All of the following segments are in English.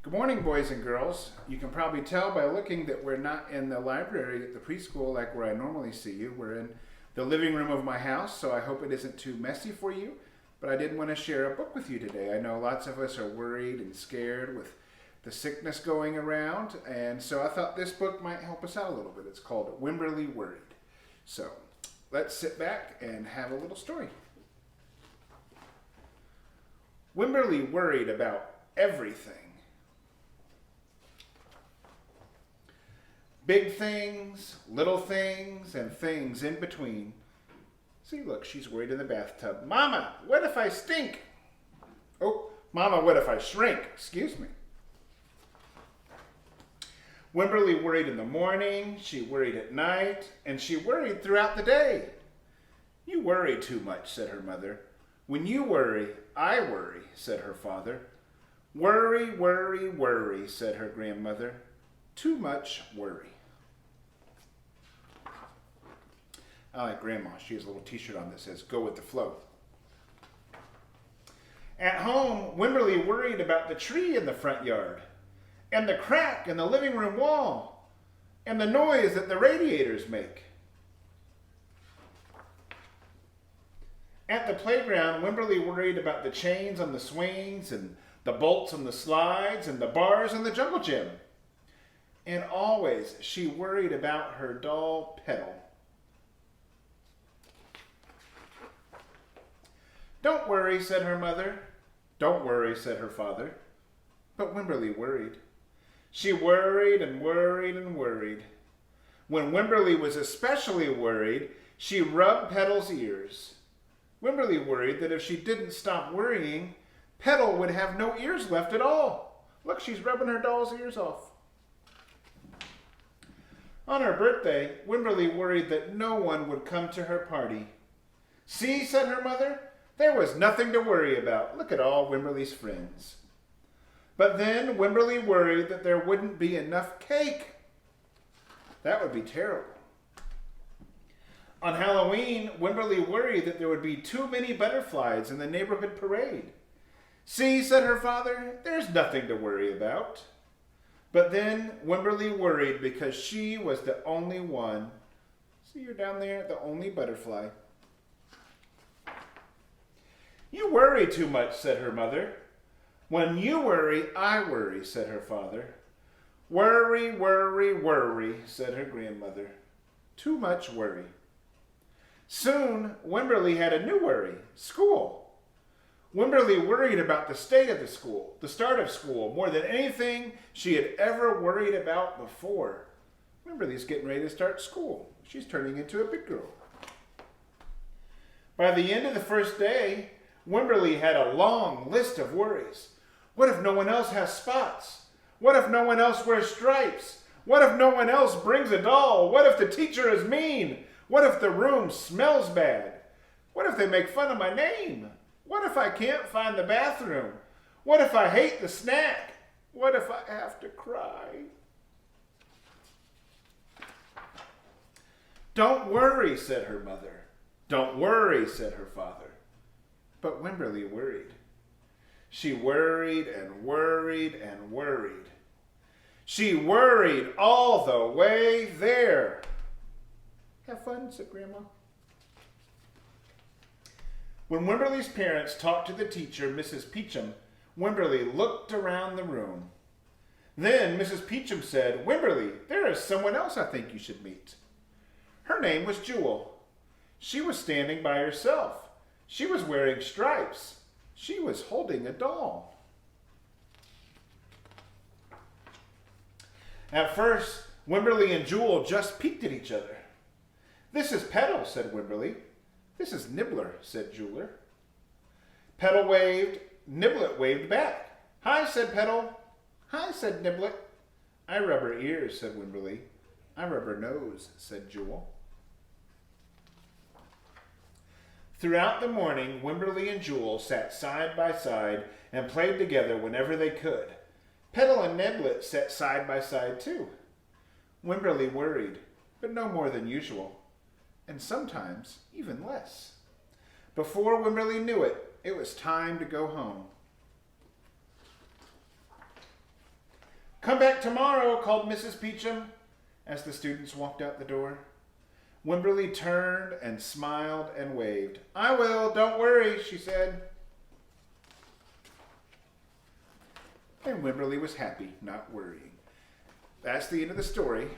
Good morning, boys and girls. You can probably tell by looking that we're not in the library at the preschool like where I normally see you. We're in the living room of my house, so I hope it isn't too messy for you. But I did want to share a book with you today. I know lots of us are worried and scared with the sickness going around, and so I thought this book might help us out a little bit. It's called Wemberly Worried. So let's sit back and have a little story. Wemberly worried about everything. Big things, little things, and things in between. See, look, she's worried in the bathtub. Mama, what if I stink? Oh, Mama, what if I shrink? Excuse me. Wemberly worried in the morning, she worried at night, and she worried throughout the day. You worry too much, said her mother. When you worry, I worry, said her father. Worry, worry, worry, said her grandmother. Too much worry. I like Grandma. She has a little t-shirt on that says, go with the flow. At home, Wemberly worried about the tree in the front yard, and the crack in the living room wall, and the noise that the radiators make. At the playground, Wemberly worried about the chains on the swings, and the bolts on the slides, and the bars in the jungle gym. And always she worried about her doll Petal. Don't worry, said her mother. Don't worry, said her father. But Wemberly worried. She worried and worried and worried. When Wemberly was especially worried, she rubbed Petal's ears. Wemberly worried that if she didn't stop worrying, Petal would have no ears left at all. Look, she's rubbing her doll's ears off. On her birthday, Wemberly worried that no one would come to her party. See, said her mother, there was nothing to worry about. Look at all Wemberly's friends. But then Wemberly worried that there wouldn't be enough cake. That would be terrible. On Halloween, Wemberly worried that there would be too many butterflies in the neighborhood parade. See, said her father, there's nothing to worry about. But then Wemberly worried because she was the only one. See, you're down there, the only butterfly. You worry too much, said her mother. When you worry, I worry, said her father. Worry, worry, worry, said her grandmother. Too much worry. Soon, Wemberly had a new worry, school. Wemberly worried about the state of the school, the start of school, more than anything she had ever worried about before. Wemberly's getting ready to start school. She's turning into a big girl. By the end of the first day, Wemberly had a long list of worries. What if no one else has spots? What if no one else wears stripes? What if no one else brings a doll? What if the teacher is mean? What if the room smells bad? What if they make fun of my name? What if I can't find the bathroom? What if I hate the snack? What if I have to cry? Don't worry, said her mother. Don't worry, said her father. But Wemberly worried. She worried and worried and worried. She worried all the way there. Have fun, said Grandma. When Wemberly's parents talked to the teacher, Mrs. Peachum, Wemberly looked around the room. Then Mrs. Peachum said, Wemberly, there is someone else I think you should meet. Her name was Jewel. She was standing by herself. She was wearing stripes. She was holding a doll. At first, Wemberly and Jewel just peeked at each other. This is Petal, said Wemberly. This is Nibbler, said Jeweler. Petal waved. Niblet waved back. Hi, said Petal. Hi, said Niblet. I rub her ears, said Wemberly. I rub her nose, said Jewel. Throughout the morning, Wemberly and Jewel sat side by side and played together whenever they could. Petal and Niblet sat side by side too. Wemberly worried, but no more than usual, and sometimes even less. Before Wemberly knew it, it was time to go home. Come back tomorrow, called Mrs. Peachum as the students walked out the door. Wemberly turned and smiled and waved. I will, don't worry, she said. And Wemberly was happy, not worrying. That's the end of the story.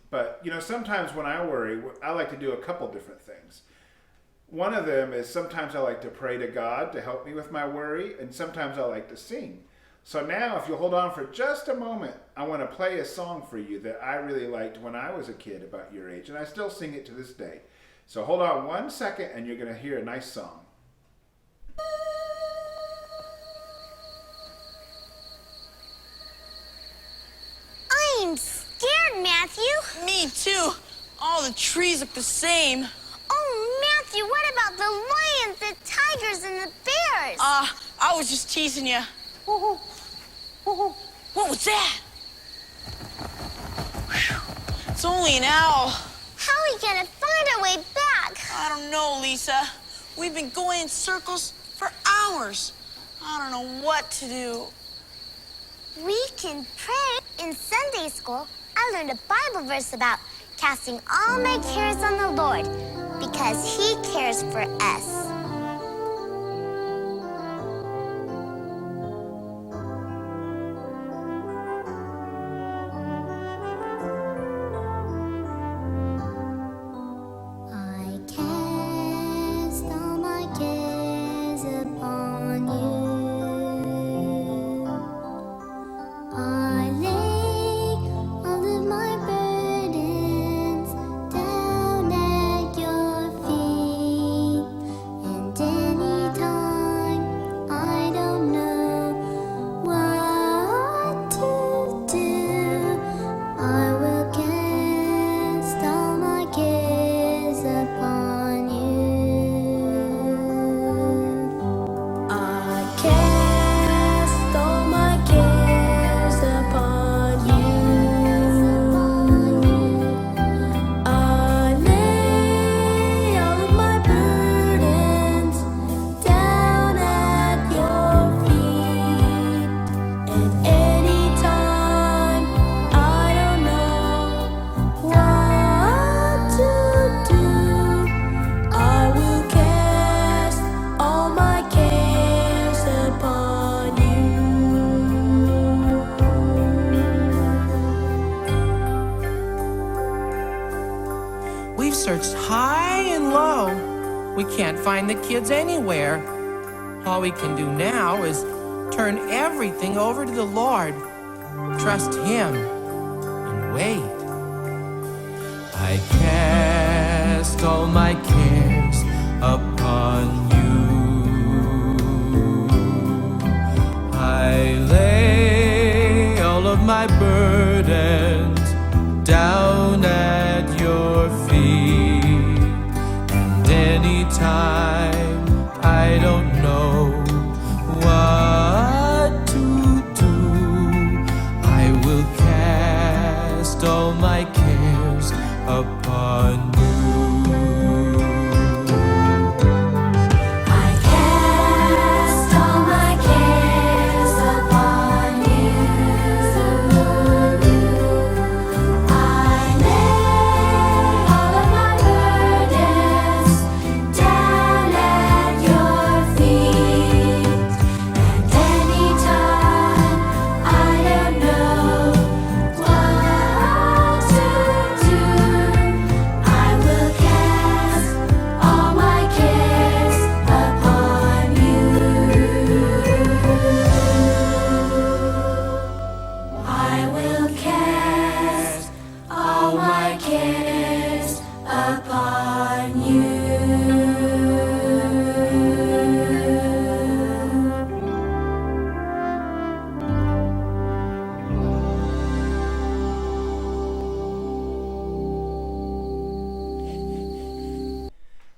But, you know, sometimes when I worry, I like to do a couple different things. One of them is sometimes I like to pray to God to help me with my worry, and sometimes I like to sing. So now, if you'll hold on for just a moment, I want to play a song for you that I really liked when I was a kid about your age, and I still sing it to this day. So hold on 1 second, and you're going to hear a nice song. I'm scared, Matthew. Me too. All the trees look the same. Oh, Matthew, what about the lions, the tigers, and the bears? I was just teasing you. What was that? Whew. It's only an owl. How are we gonna find our way back? I don't know, Lisa. We've been going in circles for hours. I don't know what to do. We can pray. In Sunday school, I learned a Bible verse about casting all my cares on the Lord because He cares for us. We've searched high and low. We can't find the kids anywhere. All we can do now is turn everything over to the Lord, trust Him, and wait. I cast all my cares upon you. I lay all of my burdens down at your feet. And anytime I don't know what to do, I will cast all my cares upon you.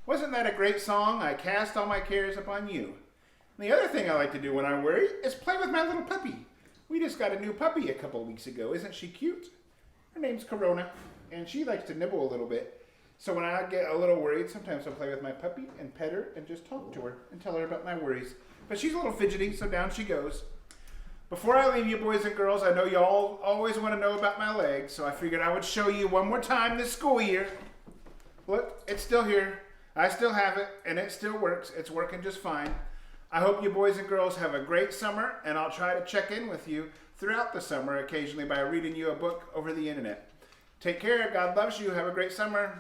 Wasn't that a great song? I cast all my cares upon you. And the other thing I like to do when I worry is play with my little puppy. We just got a new puppy a couple weeks ago. Isn't she cute? Her name's Corona, and she likes to nibble a little bit. So when I get a little worried, sometimes I'll play with my puppy and pet her and just talk to her and tell her about my worries. But she's a little fidgety, so down she goes. Before I leave you, boys and girls, I know you all always want to know about my leg, so I figured I would show you one more time this school year. Look, it's still here. I still have it, and it still works. It's working just fine. I hope you boys and girls have a great summer, and I'll try to check in with you throughout the summer occasionally by reading you a book over the internet. Take care. God loves you. Have a great summer.